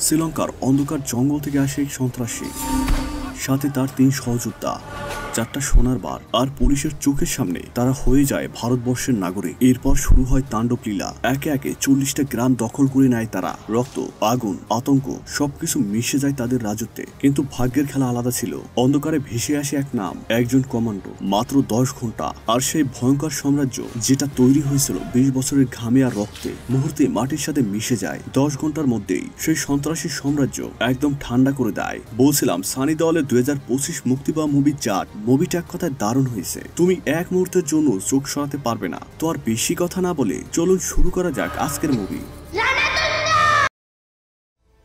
শ্রীলঙ্কার অন্ধকার জঙ্গল থেকে আসে এক সন্ত্রাসী, সাথে তার ৩ সহযোদ্ধা, ৪টা সোনার বার, আর পুলিশের চোখের সামনে তারা হয়ে যায় ভারতবর্ষের নাগরিক। এরপর শুরু হয় তাণ্ডব লীলা। একে একে ৪০টা গ্রাম দখল করে নেয় তারা। রক্ত, আগুন, আতঙ্ক সবকিছু মিশে যায় তাদের রাজত্বে। কিন্তু ভাগ্যের খেলা আলাদা ছিল। অন্ধকারে ভেসে আসে এক নাম, একজন কমান্ডো, মাত্র ১০ ঘন্টা। আর সেই ভয়ঙ্কর সাম্রাজ্য যেটা তৈরি হয়েছিল ২০ বছরের ঘামে আর রক্তে, মুহূর্তে মাটির সাথে মিশে যায়। ১০ ঘন্টার মধ্যেই সেই সন্ত্রাসী সাম্রাজ্য একদম ঠান্ডা করে দেয়। বলছিলাম সানি দেওয়ালের ২০২৫ মুক্তি পাওয়া মুভি জাট, মুভিটা এক কথায় দারুণ হয়েছে। তুমি এক মুহূর্তের জন্য চোখ সরাতে পারবে না। তো আর বেশি কথা না বলে চলুন শুরু করা যাক আজকের মুভি।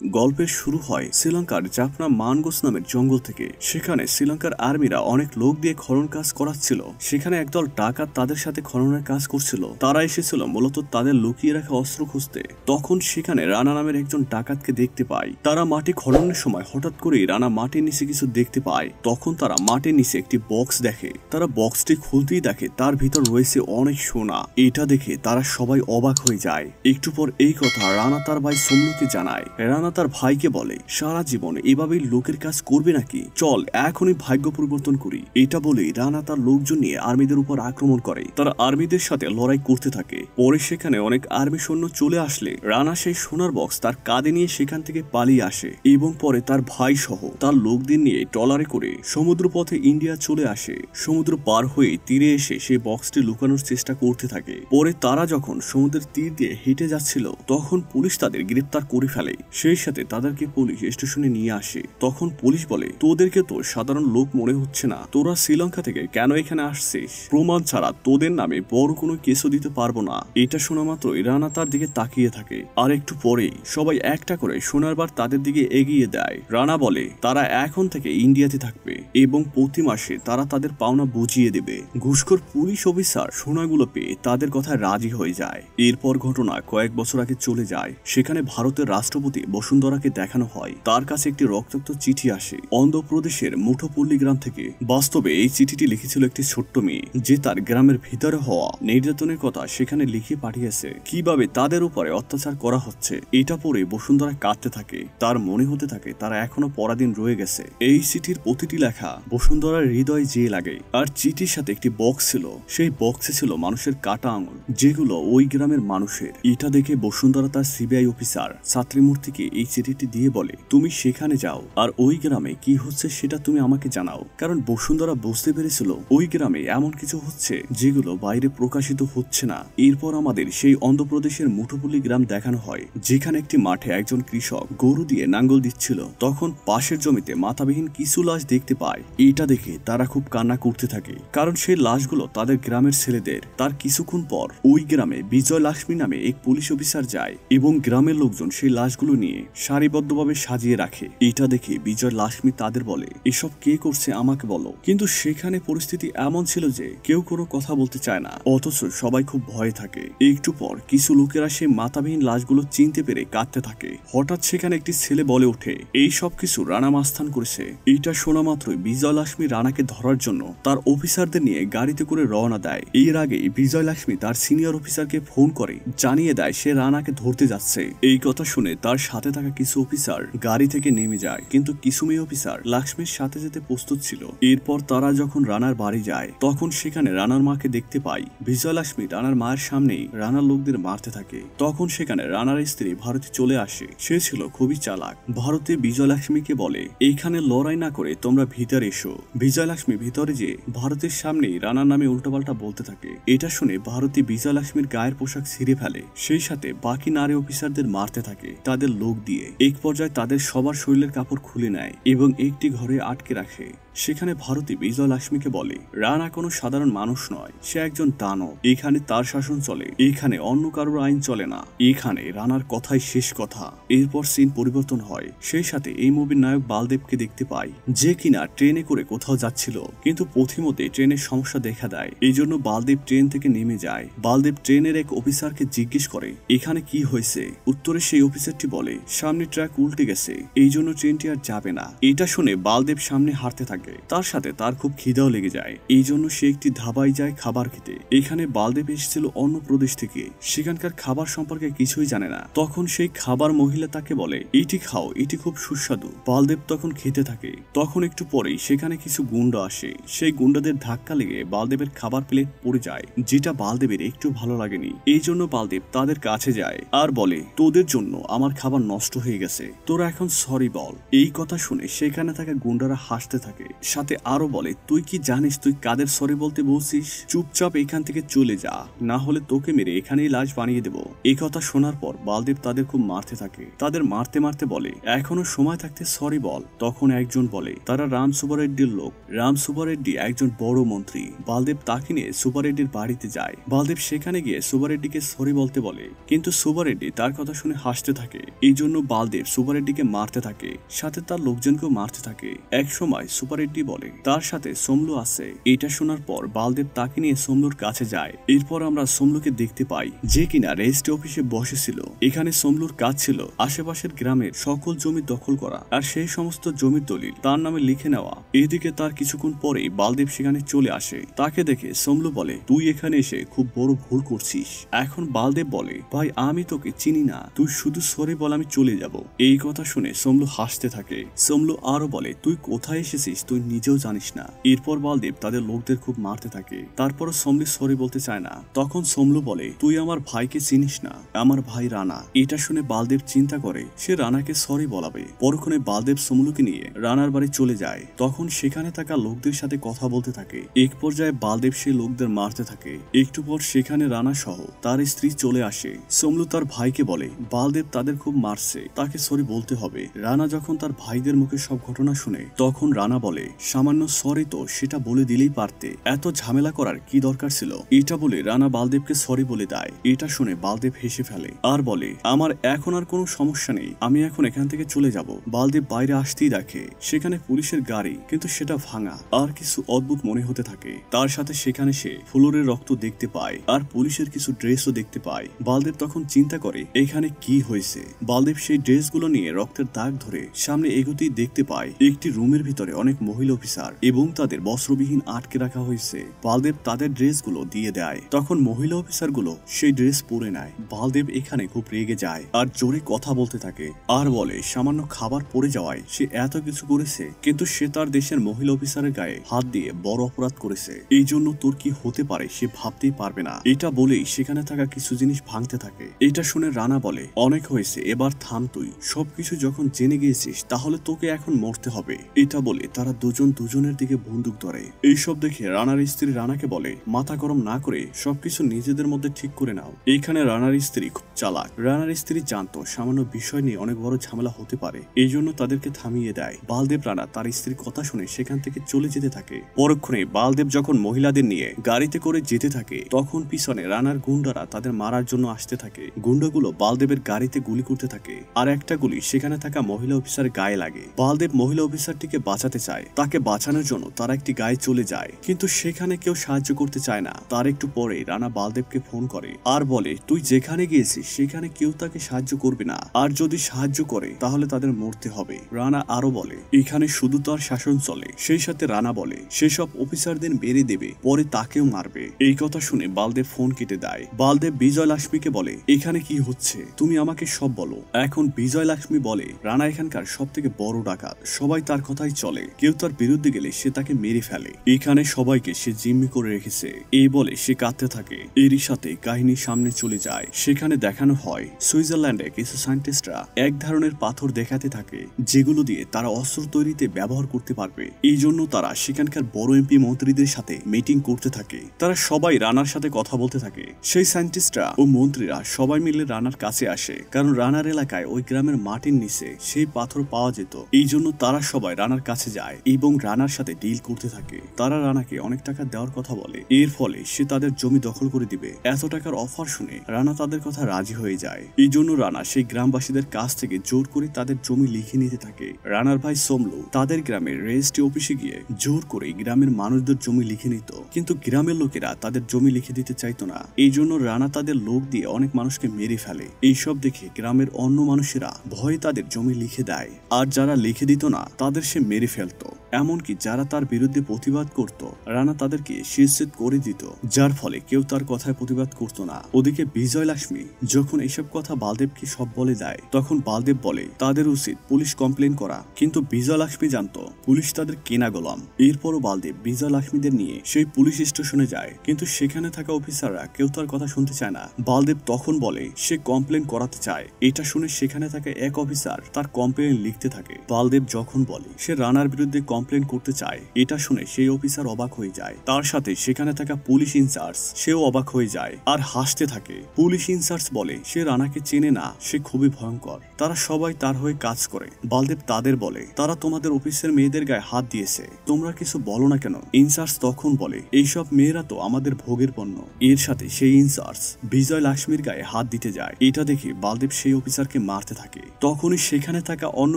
গল্পের শুরু হয় শ্রীলঙ্কার জাফনা মানগোস নামের জঙ্গল থেকে। সেখানে শ্রীলঙ্কার আর্মিরা অনেক লোক দিয়ে খনন কাজ করাচ্ছিল। সেখানে একদল ডাকাত তাদের সাথে খননের কাজ করছিল। তারা এসেছিল মূলত তাদের লুকিয়ে রাখা অস্ত্র খুঁজতে। তখন সেখানে রানা নামের একজন ডাকাতকে দেখতে পায়। তারা মাটি খননের সময় হঠাৎ করেই রানা মাটির নিচে কিছু দেখতে পায়। তখন তারা মাটির নিচে একটি বক্স দেখে। তারা বক্সটি খুলতেই দেখে তার ভিতর রয়েছে অনেক সোনা। এটা দেখে তারা সবাই অবাক হয়ে যায়। একটু পর এই কথা রানা তার ভাই সোমলুকে জানায়। রানা তার ভাইকে বলে, সারা জীবন এভাবেই লোকের কাজ করবে নাকি? চল এখনই ভাগ্য পরিবর্তন করি। এটা বলে রানা তার লোকজন নিয়ে আর্মিদের উপর আক্রমণ করে। তারা আর্মিদের সাথে লড়াই করতে থাকে। পরে সেখানে অনেক আর্মি সৈন্য চলে আসলে রানা সেই সোনার বক্স তার কাঁধে নিয়ে সেখান থেকে পালিয়ে আসে এবং পরে তার ভাই সহ তার লোকদের নিয়ে ট্রলারে করে সমুদ্র পথে ইন্ডিয়া চলে আসে। সমুদ্র পার হয়ে তীরে এসে সেই বক্সটি লুকানোর চেষ্টা করতে থাকে। পরে তারা যখন সমুদ্রের তীর দিয়ে হেঁটে যাচ্ছিল তখন পুলিশ তাদের গ্রেপ্তার করে ফেলে। সেই সাথে তাদেরকে পুলিশ স্টেশনে নিয়ে আসে। তখন পুলিশ বলে, তোদেরকে তো সাধারণ লোক মনে হচ্ছে না। তোরা শ্রীলঙ্কা থেকে কেন এখানে আসছিস? প্রমাণ ছাড়া তোদের নামে বড় কোনো কেসও দিতে পারবো না। এটা শোনা মাত্রই রানা তার দিকে তাকিয়ে থাকে। আর একটু পরেই সবাই একটা করে সোনার বার তাদের দিকে এগিয়ে দেয়। রানা বলে তারা এখন থেকে ইন্ডিয়াতে থাকবে এবং প্রতি মাসে তারা তাদের পাওনা বুঝিয়ে দেবে। ঘুষখোর পুলিশ অফিসার সোনাগুলো পেয়ে তাদের কথায় রাজি হয়ে যায়। এরপর ঘটনা কয়েক বছর আগে চলে যায়। সেখানে ভারতের রাষ্ট্রপতি বসুন্ধরাকে দেখানো হয়। তার কাছে একটি রক্তাক্ত চিঠি আসে অন্ধ্রপ্রদেশের মুঠোপল্লী গ্রাম থেকে। বাস্তবে এই চিঠিটি লিখেছিল একটি ছোট্ট মেয়ে, যে তার গ্রামের ভিতরে হওয়া নির্যাতনের কথা সেখানে লিখে পাঠিয়েছে। কিভাবে তাদের উপরে অত্যাচার করা হচ্ছে এটা পড়ে বসুন্ধরা কাঁদতে থাকে। তার মনে হতে থাকে তারা এখনো পরাধীন রয়ে গেছে। এই চিঠির প্রতিটি লেখা বসুন্ধরার হৃদয়ে যেয়ে লাগে। আর চিঠির সাথে একটি বক্স ছিল। সেই বক্সে ছিল মানুষের কাটা আঙুল, যেগুলো ওই গ্রামের মানুষের। এটা দেখে বসুন্ধরা তার সিবিআই অফিসার ছাত্রীমূর্তিকে এই চিঠিটি দিয়ে বলে, তুমি সেখানে যাও আর ওই গ্রামে কি হচ্ছে সেটা তুমি আমাকে জানাও। কারণ বসুন্ধরা বুঝতে পেরেছিল ওই গ্রামে এমন কিছু হচ্ছে যেগুলো বাইরে প্রকাশিত হচ্ছে না। এরপর আমাদের সেই অন্ধ্রপ্রদেশের মুঠোপল্লী গ্রাম দেখানো হয়, যেখানে একটি মাঠে একজন কৃষক গরু দিয়ে নাঙ্গল দিচ্ছিল। তখন পাশের জমিতে মাথাবিহীন কিছু লাশ দেখতে পায়। এটা দেখে তারা খুব কান্না করতে থাকে, কারণ সেই লাশগুলো তাদের গ্রামের ছেলেদের। তার কিছুক্ষণ পর ওই গ্রামে বিজয় লক্ষ্মী নামে এক পুলিশ অফিসার যায় এবং গ্রামের লোকজন সেই লাশগুলো নিয়ে সারিবদ্ধভাবে সাজিয়ে রাখে। এটা দেখে বিজয় লক্ষ্মী তাদের বলে, এসব কে করছে আমাকে বলো। কিন্তু সেখানে পরিস্থিতি এমন ছিল যে কেউ কোনো কথা বলতে চায় না, অথচ সবাই খুব ভয়ে থাকে। একটু পর কিছু লোকেরা সেই মাথাবিহীন লাশগুলো চিনতে পেরে কাঁদতে থাকে। হঠাৎ সেখানে একটি ছেলে বলে ওঠে, এই সব কিছু রানা মাস্তান করেছে। এইটা শোনা মাত্রই বিজয় লক্ষ্মী রানাকে ধরার জন্য তার অফিসারদের নিয়ে গাড়িতে করে রওনা দেয়। এর আগেই বিজয় লক্ষ্মী তার সিনিয়র অফিসারকে ফোন করে জানিয়ে দেয় সে রানাকে ধরতে যাচ্ছে। এই কথা শুনে তার সাথে থাকা কিছু অফিসার গাড়ি থেকে নেমে যায়, কিন্তু কিছু মেয়ে অফিসার লক্ষ্মীর সাথে যেতে প্রস্তুত ছিল। এরপর তারা যখন রানার বাড়ি যায় তখন সেখানে রানার মাকে দেখতে পাই। বিজয় লক্ষ্মী রানার মায়ের সামনেই রানার লোকদের মারতে থাকে। তখন সেখানে রানার স্ত্রী ভারতী চলে আসে। সে ছিল খুবই চালাক। ভারতী বিজয় লক্ষ্মীকে বলে, এইখানে লড়াই না করে তোমরা ভিতরে এসো। বিজয় লক্ষ্মী ভিতরে যে ভারতের সামনেই রানার নামে উল্টোপাল্টা বলতে থাকে। এটা শুনে ভারতী বিজয় লক্ষ্মীর গায়ের পোশাক ছিঁড়ে ফেলে। সেই সাথে বাকি নারী অফিসারদের মারতে থাকে তাদের লোক দিয়ে। এক পর্যায়ে তাদের সবার শরীরের কাপড় খুলে নেয় এবং একটি ঘরে আটকে রাখে। সেখানে ভারতী বিজয় লক্ষ্মীকে বলে, রানা কোনো সাধারণ মানুষ নয়, সে একজন দানব। এখানে তার শাসন চলে, এখানে অন্য কারোর আইন চলে না। এখানে রানার কথাই শেষ কথা। এরপর সিন পরিবর্তন হয়। সেই সাথে এই মুভির নায়ক বালদেবকে দেখতে পাই, যে কিনা ট্রেনে করে কোথাও যাচ্ছিল, কিন্তু পথিমধ্যে ট্রেনের সমস্যা দেখা দেয়। এই জন্য বালদেব ট্রেন থেকে নেমে যায়। বালদেব ট্রেনের এক অফিসারকে জিজ্ঞেস করে, এখানে কি হয়েছে? উত্তরে সেই অফিসারটি বলে, সামনে ট্র্যাক উল্টে গেছে, এই জন্য ট্রেনটি আর যাবে না। এটা শুনে বালদেব সামনে হাঁটতে থাকে। থাকে। তার সাথে তার খুব খিদাও লেগে যায়, এই জন্য সে একটি ধাবায় যায় খাবার খেতে। এখানে বালদেব এসেছিল অন্য প্রদেশ থেকে, সেখানকার খাবার সম্পর্কে কিছুই জানে না। তখন সেই খাবার মহিলা তাকে বলে, এটি খাও, এটি খুব সুস্বাদু। বালদেব তখন খেতে থাকে। তখন একটু পরেই সেখানে কিছু গুন্ডা আসে। সেই গুন্ডাদের ধাক্কা লেগে বালদেবের খাবার প্লেট পড়ে যায়, যেটা বালদেবের একটু ভালো লাগেনি। এই জন্য বালদেব তাদের কাছে যায় আর বলে, তোদের জন্য আমার খাবার নষ্ট হয়ে গেছে, তোরা এখন সরি বল। এই কথা শুনে সেখানে থাকা গুন্ডারা হাসতে থাকে, সাথে আরো বলে, তুই কি জানিস তুই কাদের সরি বলতে বলছিস? চুপচাপ এখান থেকে চলে যা, না হলে তোকে মেরে এখানেই লাশ বানিয়ে দেব। এই কথা শোনার পর বালদেব তাদের খুব মারতে থাকে। তাদের মারতে মারতে বলে, এখনো সময় থাকতে সরি বল। তখন একজন বলে, তারা রাম সুব্বারেড্ডির লোক। রাম সুব্বারেড্ডি একজন বড় মন্ত্রী। বালদেব তাকে নিয়ে সুব্বারেড্ডির বাড়িতে যায়। বালদেব সেখানে গিয়ে সুব্বারেড্ডিকে সরি বলতে বলে, কিন্তু সুব্বারেড্ডি তার কথা শুনে হাসতে থাকে। এই জন্য বালদেব সুব্বারেড্ডিকে মারতে থাকে, সাথে তার লোকজনকেও মারতে থাকে। এক সময় সুব্বারেড্ডি বলে, তার সাথে সোমলু আছে। এটা শোনার পর বালদেব তাকে নিয়ে সোমলুর কাছে যায়। এরপর আমরা সোমলুকে দেখতে পাই, যে কিনা রেজিস্ট্রি অফিসে বসেছিল। এখানে সোমলুর কাজ ছিল আশেপাশের গ্রামের সকল জমি দখল করা, আর সেই সমস্ত জমির দলিল তার নামে লিখে নেওয়া। এদিকে তার কিছুক্ষণ পরেই বালদেব সেখানে চলে আসে। তাকে দেখে সোমলু বলে, তুই এখানে এসে খুব বড় ভুল করছিস। এখন বালদেব বলে, ভাই আমি তোকে চিনি না, তুই শুধু সরি বল, আমি চলে যাব। এই কথা শুনে সোমলু হাসতে থাকে। সোমলু আরো বলে, তুই কোথায় এসেছিস তুই নিজেও জানিস না। এরপর বালদেব তাদের লোকদের খুব মারতে থাকে। তারপরও সোমলু সরি বলতে চায় না। তখন সোমলু বলে, তুই আমার ভাইকে চিনিস না, আমার ভাই রানা। এটা শুনে বালদেব চিন্তা করে সে রানাকে সরি বলাবে। পরক্ষণে বালদেব সোমলুকে নিয়ে রানার বাড়ি চলে যায়। তখন সেখানে থাকা লোকদের সাথে কথা বলতে থাকে। এক পর্যায়ে বালদেব সেই লোকদের মারতে থাকে। একটু পর সেখানে রানা সহ তার স্ত্রী চলে আসে। সোমলু তার ভাইকে বলে, বালদেব তাদের খুব মারছে, তাকে সরি বলতে হবে। রানা যখন তার ভাইদের মুখে সব ঘটনা শুনে, তখন রানা বলে, সামান্য সরি তো সেটা বলে দিলেই পারতে, এত ঝামেলা করার কি দরকার ছিল। এটা বলে রানা বালদেবকে সরি বলে দেয়। এটা শুনে বালদেব হেসে ফেলে আর বলে, আমার এখন আর কোনো সমস্যা নেই, আমি এখন এখান থেকে চলে যাব। বালদেব বাইরে আসতেই দেখে সেখানে পুলিশের গাড়ি, কিন্তু সেটা ভাঙা আর কিছু অদ্ভুত মনে হতে থাকে। তার সাথে সেখানে সে ফ্লোরের রক্ত দেখতে পায় আর পুলিশের কিছু ড্রেসও দেখতে পায়। বালদেব তখন চিন্তা করে এখানে কি হয়েছে। বালদেব সেই ড্রেসগুলো নিয়ে রক্তের দাগ ধরে সামনে এগোতেই দেখতে পায় একটি রুমের ভিতরে অনেক মহিলা অফিসার এবং তাদের বস্ত্রবিহীন আটকে রাখা হয়েছে। বালদেব তাদের ড্রেসগুলো দিয়ে দেয়। তখন মহিলা অফিসারগুলো সেই ড্রেস পরে নেয়। বালদেব এখানে খুব রেগে যায় আর জোরে কথা বলতে থাকে আর বলে, সামান্য খাবার পড়ে যাওয়ায় সে এত কিছু করেছে, কিন্তু সে তার দেশের মহিলা অফিসারের গায়ে হাত দিয়ে বড় অপরাধ করেছে। এই জন্য তোর কি হতে পারে সে ভাবতেই পারবে না। এটা বলেই সেখানে থাকা কিছু জিনিস ভাঙতে থাকে। এটা শুনে রানা বলে, অনেক হয়েছে, এবার থাম তুই। সবকিছু যখন জেনে গিয়েছিস তাহলে তোকে এখন মরতে হবে। এটা বলে তারা দুজন দুজনের দিকে বন্দুক ধরে। এইসব দেখে রানার স্ত্রী রানাকে বলে, মাথা গরম না করে সবকিছু নিজেদের মধ্যে ঠিক করে নাও। এইখানে রানার স্ত্রী খুব চালাক। রানার স্ত্রী জানতো সামান্য বিষয় নিয়ে অনেক বড় ঝামেলা হতে পারে, এই জন্য তাদেরকে থামিয়ে দেয়। বালদেব রানা তার স্ত্রীর কথা শুনে সেখান থেকে চলে যেতে থাকে। পরক্ষণে বালদেব যখন মহিলাদের নিয়ে গাড়িতে করে যেতে থাকে, তখন পিছনে রানার গুন্ডারা তাদের মারার জন্য আসতে থাকে। গুন্ডাগুলো বালদেবের গাড়িতে গুলি করতে থাকে আর একটা গুলি সেখানে থাকা মহিলা অফিসারের গায়ে লাগে। বালদেব মহিলা অফিসারটিকে বাঁচাতে চায়। তাকে বাঁচানোর জন্য তারা একটি গায়ে চলে যায়, কিন্তু সেখানে কেউ সাহায্য করতে চায় না। তার একটু পরে রানা বালদেবকে ফোন করে আর বলে, তুই যেখানে গিয়েছিস সেখানে কেউ তাকে সাহায্য করবে না, আর যদি সাহায্য করে তাহলে তাদের মরতে হবে। রানা আরো বলে, এখানে শুধু তার শাসন চলে। সেই সাথে রানা বলে, সেসব অফিসারদের বেড়ে দেবে, পরে তাকেও মারবে। এই কথা শুনে বালদেব ফোন কেটে দেয়। বালদেব বিজয় লক্ষ্মীকে বলে, এখানে কি হচ্ছে তুমি আমাকে সব বলো। এখন বিজয় লক্ষ্মী বলে, রানা এখানকার সব থেকে বড় ডাকাত, সবাই তার কথাই চলে, কেউ তার বিরুদ্ধে গেলে সে তাকে মেরে ফেলে। এখানে সবাইকে সে জিম্মি করে রেখেছে। এই বলে সে কাঁদতে থাকে। এরই সাথে কাহিনী সামনে চলে যায়। সেখানে দেখানো হয় সুইজারল্যান্ডে কিছু সায়েন্টিস্টরা এক ধরনের পাথর দেখাতে থাকে, যেগুলো দিয়ে তারা অস্ত্র তৈরিতে ব্যবহার করতে পারবে। এই জন্য তারা সেখানকার বড় এমপি মন্ত্রীদের সাথে মিটিং করতে থাকে। তারা সবাই রানার সাথে কথা বলতে থাকে। সেই সায়েন্টিস্টরা ও মন্ত্রীরা সবাই মিলে রানার কাছে আসে, কারণ রানার এলাকায় ওই গ্রামের মাটির নিচে সেই পাথর পাওয়া যেত। এই জন্য তারা সবাই রানার কাছে যায় এবং রানার সাথে ডিল করতে থাকে। তারা রানাকে অনেক টাকা দেওয়ার কথা বলে, এর ফলে সে তাদের জমি দখল করে দিবে। এত টাকার অফার শুনে রানা তাদের কথা রাজি হয়ে যায়। এই জন্য রানা সেই গ্রামবাসীদের কাছ থেকে জোর করে তাদের জমি লিখে নিতে থাকে। রানার ভাই সোমলু তাদের গ্রামের রেজিস্ট্রি অফিসে গিয়ে জোর করে গ্রামের মানুষদের জমি লিখে নিত, কিন্তু গ্রামের লোকেরা তাদের জমি লিখে দিতে চাইতো না। এই জন্য রানা তাদের লোক দিয়ে অনেক মানুষকে মেরে ফেলে। এইসব দেখে গ্রামের অন্য মানুষেরা ভয়ে তাদের জমি লিখে দেয়, আর যারা লিখে দিত না তাদের সে মেরে ফেলতো। এমনকি যারা তার বিরুদ্ধে প্রতিবাদ করত রানা তাদেরকে শিরশ্ছেদ করে দিত, যার ফলে কেউ তার কথায় প্রতিবাদ করত না। ওদিকে বিজয়লক্ষ্মী যখন এসব কথা বালদেবকে সব বলে দেয় তখন বালদেব বলে তাদের উচিত পুলিশ কমপ্লেন করা, কিন্তু বিজয়লক্ষ্মী জানতো পুলিশ তাদের কেনা গোলাম। এরপরও বালদেব বিজয়লক্ষ্মীদের নিয়ে সেই পুলিশ স্টেশনে যায়, কিন্তু সেখানে থাকা অফিসাররা কেউ তার কথা শুনতে চায় না। বালদেব তখন বলে সে কমপ্লেন করাতে চায়। এটা শুনে সেখানে থাকা এক অফিসার তার কমপ্লেন লিখতে থাকে। বালদেব যখন বলে সে রানার বিরুদ্ধে কমপ্লেন করতে চায়, এটা শুনে সেই অফিসার অবাক হয়ে যায়। তার সাথে সেখানে থাকা পুলিশ ইনচার্জ সেও অবাক হয়ে যায় আর হাসতে থাকে। পুলিশ ইনচার্জ বলে সে রানাকে চেনে না, সে খুবই ভয়ঙ্কর, তারা সবাই তার হয়ে কাজ করে। বালদেব তাদের বলে তারা তোমাদের অফিসের মেয়েদের গায়ে হাত দিয়েছে, তোমরা কিছু বলো না কেন? ইনচার্জ তখন বলে এইসব মেয়েরা তো আমাদের ভোগের পণ্য। এর সাথে সেই ইনচার্জ বিজয়লক্ষ্মীর গায়ে হাত দিতে যায়। এটা দেখে বালদেব সেই অফিসারকে মারতে থাকে। তখনই সেখানে থাকা অন্য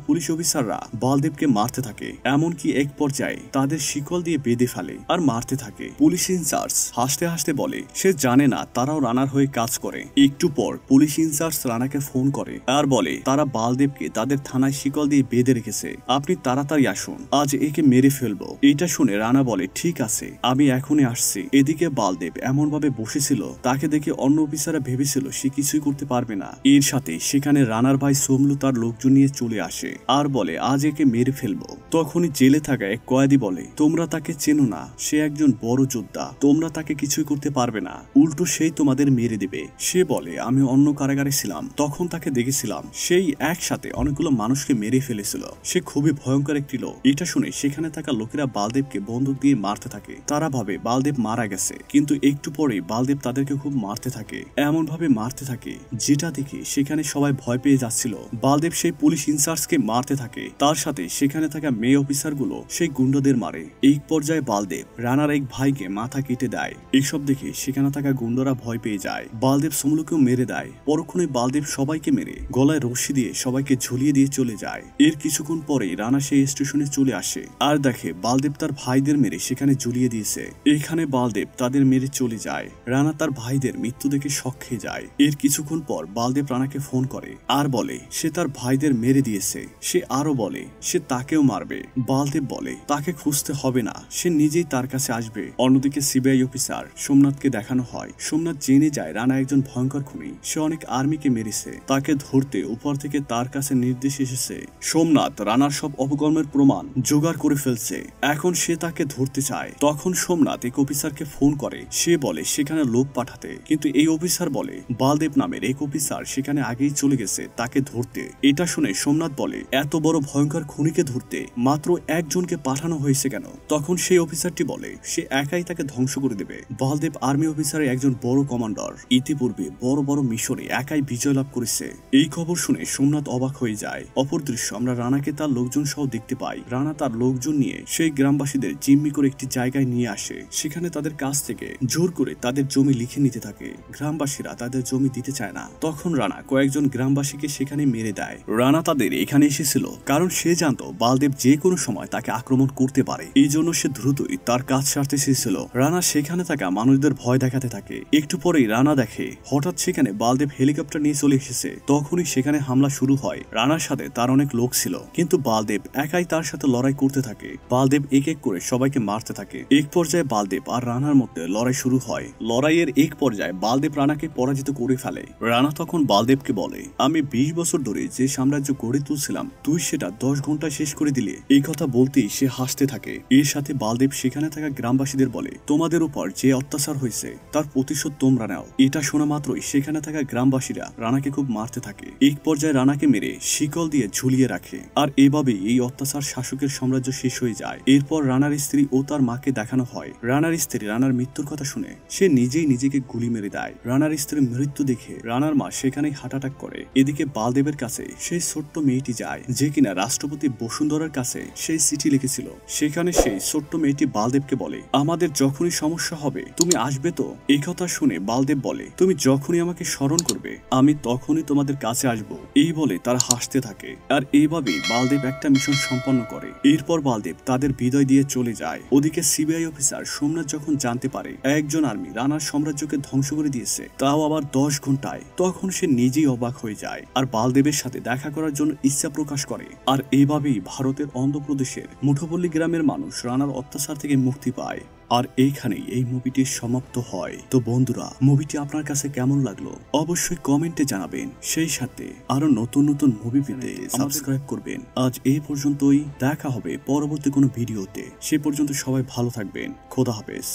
পুলিশ অফিসাররা বালদেবকে মারতে থাকে, এমনকি এক পর্যায়ে তাদের শিকল দিয়ে বেঁধে ফেলে আর মারতে থাকে। পুলিশ ইনচার্জ হাসতে হাসতে বলে সে জানে না তারাও রানার হয়ে কাজ করে। একটু পর পুলিশ ইনচার্জ রানাকে ফোন করে আর বলে তারা বালদেবকে তাদের থানায় শিকল দিয়ে বেঁধে রেখেছে, আপনি তাড়াতাড়ি আসুন, আজ একে মেরে ফেলবো। এটা শুনে রানা বলে ঠিক আছে, আমি এখনই আসছি। এদিকে বালদেব এমন ভাবে বসেছিল তাকে দেখে অন্য অফিসাররা ভেবেছিল সে কিছুই করতে পারবে না। এর সাথে সেখানে রানার ভাই সোমলু তার লোকজন নিয়ে চলে আসে আর বলে আজ একে মেরে ফেলবো। তখনই জেলে থাকা এক কয়েদি বলে তোমরা তাকে চেনো না, সে একজন বড় যোদ্ধা, তোমরা তাকে কিছুই করতে পারবে না, উল্টো সেই তোমাদের মেরে দেবে। সে বলে আমি অন্য কারাগারে ছিলাম, তখন তাকে দেখেছিলাম, সেই একসাথে অনেকগুলো মানুষকে মেরে ফেলেছিল, সে খুবই ভয়ঙ্কর একটি লোক। এটা শুনে সেখানে থাকা লোকেরা বালদেবকে বন্দুক দিয়ে মারতে থাকে। তারা ভাবে বালদেব মারা গেছে, কিন্তু একটু পরেই বালদেব তাদেরকে খুব মারতে থাকে, এমন ভাবে মারতে থাকে যেটা দেখে সেখানে সবাই ভয় পেয়ে যাচ্ছিল। বালদেব সেই পুলিশ ইনচার্জকে মারতে থাকে, তার সাথে সেখানে থাকা মেয়ে অফিসার গুলো সেই গুন্ডাদের মারে। এই পর্যায়ে বালদেব রানার এক ভাইকে মাথা কেটে দেয়। এইসব দেখে সেখানে থাকা গুন্ডারা ভয় পেয়ে যায়। বালদেব সোমলুকেও মেরে দেয়। পরক্ষণে বালদেব সবাইকে মেরে গলায় রশি দিয়ে সবাইকে ঝুলিয়ে দিয়ে চলে যায়। এর কিছুক্ষণ পরেই রানা সেই স্টেশনে চলে আসে আর দেখে বালদেব তার ভাইদের মেরে সেখানে ঝুলিয়ে দিয়েছে। এখানে বালদেব তাদের মেরে চলে যায়। রানা তার ভাইদের মৃত্যু দেখে শক খেয়ে যায়। এর কিছুক্ষণ পর বালদেব রানাকে ফোন করে আর বলে সে তার ভাইদের মেরে দিয়েছে। সে আরো বলে সে তাকেও মারবে। বালদেব বলে তাকে খুঁজতে হবে না, সে নিজেই তার কাছে আসবে। অন্যদিকে সিবিআই অফিসার সোমনাথকে দেখানো হয়। সোমনাথ জেনে যায় রানা একজন ভয়ঙ্কর খুনি, সে অনেক আর্মিকে মেরেছে, তাকে ধরতে উপর থেকে তার কাছে নির্দেশ এসেছে। সোমনাথ রানার সব অপকর্মের প্রমাণ জোগাড় করে ফেলছে, এখন সে তাকে ধরতে চায়। তখন সোমনাথ এক অফিসারকে ফোন করে, সে বলে সেখানে লোক পাঠাতে, কিন্তু এই অফিসার বলে বালদেব নামের এক অফিসার সেখানে আগেই চলে গেছে তাকে ধরতে। এটা শুনে সোমনাথ বলে এত বড় ভয়ঙ্কর খুনিকে ধরতে মাত্র একজনকে পাঠানো হয়েছে কেন? তখন সেই অফিসারটি বলে সে একাই তাকে ধ্বংস করে দেবে। বালদেব আর্মি অফিসারের একজন বড় কমান্ডার, ইতিপূর্বে বড় বড় মিশনে একাই বিজয় লাভ করেছে। এই খবর শুনে সোমনাথ অবাক হয়ে যায়। অপর দৃশ্য আমরা রানাকে তার লোকজন সহ দেখতে পাই। রানা তার লোকজন নিয়ে সেই গ্রামবাসীদের জিম্মি করে একটি জায়গায় নিয়ে আসে। সেখানে তাদের কাছ থেকে জোর করে তাদের জমি লিখে নিতে থাকে। গ্রামবাসীরা তাদের জমি দিতে চায় না। তখন রানা কয়েকজন গ্রামবাসীকে সেখানে মেরে দেয়। রানা তাদের এখানে এসেছিল কারণ সে জানতো বালদেব যে কোনো সময় তাকে আক্রমণ করতে পারে, এই জন্য সে দ্রুতই তার কাজ সারতে চেয়েছিল। রানা সেখানে থাকা মানুষদের ভয় দেখাতে থাকে। একটু পরেই রানা দেখে হঠাৎ সেখানে বালদেব হেলিকপ্টার নিয়ে চলে এসেছে। তখনই সেখানে হামলা শুরু হয়। রানার সাথে তার অনেক লোক ছিল, কিন্তু বালদেব একাই তার সাথে লড়াই করতে থাকে। বালদেব এক এক করে সবাইকে মারতে থাকে। এক পর্যায়ে বালদেব আর রানার মধ্যে লড়াই শুরু হয়। লড়াইয়ের এক পর্যায়ে বালদেব রানাকে পরাজিত করে ফেলে। রানা তখন বালদেবকে বলে আমি 20 বছর ধরে যে সাম্রাজ্য গড়ে তুলছিলাম তুই সেটা 10 ঘন্টায় শেষ করে দিলে। এই কথা বলতেই সে হাসতে থাকে। এর সাথে বালদেব সেখানে থাকা গ্রামবাসীদের বলে তোমাদের উপর যে অত্যাচার হয়েছে তার প্রতিশোধ তোমরা নাও। এটা শোনা মাত্রই সেখানে থাকা গ্রামবাসীরা রানাকে খুব মারতে থাকে। এক পর্যায়ে রানাকে মেরে শিকল দিয়ে ঝুলিয়ে রাখে। আর এভাবে এই অত্যাচার শাসকের সাম্রাজ্য শেষ হয়ে যায়। এরপর রানার স্ত্রী ও তার মাকে দেখানো হয়। রানার স্ত্রী রানার মৃত্যুর কথা শুনে সে নিজেই নিজেকে গুলি মেরে দেয়। রানার স্ত্রীর মৃত্যু দেখে রানার মা সেখানেই হার্ট অ্যাটাক করে। এদিকে বালদেবের কাছে সেই ছোট্ট মেয়েটি যায় যে কিনা রাষ্ট্রপতি বসুন্ধরার কাছে সেই চিঠি লিখেছিল। সেখানে সেই ছোট্ট মেয়েটি বালদেবকে বলে আমাদের যখনই সমস্যা হবে তুমি আসবে তো? এই কথা শুনে বালদেব বলে তুমি যখনই আমাকে স্মরণ করবে আমি তখনই তোমাদের কাছে আসবো। এই বলে তারা হাসতে থাকে। আর এইভাবেই বালদেব একটা মিশন সম্পন্ন করে। এরপর বালদেব তাদের বিদায় দিয়ে চলে যায়। ওদিকে সিবিআই অফিসার সোমনাথ যখন জানতে পারে একজন আর্মি রানার সাম্রাজ্যকে ধ্বংস করে দিয়েছে, তাও আবার 10 ঘন্টায়, তখন সে নিজেই অবাক হয়ে যায়। আর বালদেবের রাকিবের সাথে দেখা করার জন্য ইচ্ছা প্রকাশ করে। আর এইভাবেই ভারতের অন্ধ্রপ্রদেশের মুঠোপল্লী গ্রামের মানুষ রানার অত্যাচার থেকে মুক্তি পায়। আর এইখানেই এই মুভিটি সমাপ্ত হয়। তো বন্ধুরা, মুভিটি আপনার কাছে কেমন লাগলো অবশ্যই কমেন্টে জানাবেন। সেই সাথে আরো নতুন নতুন মুভি পেতে সাবস্ক্রাইব করবেন। আজ এই পর্যন্তই, দেখা হবে পরবর্তী কোনো ভিডিওতে। সে পর্যন্ত সবাই ভালো থাকবেন। খোদা হাফেজ।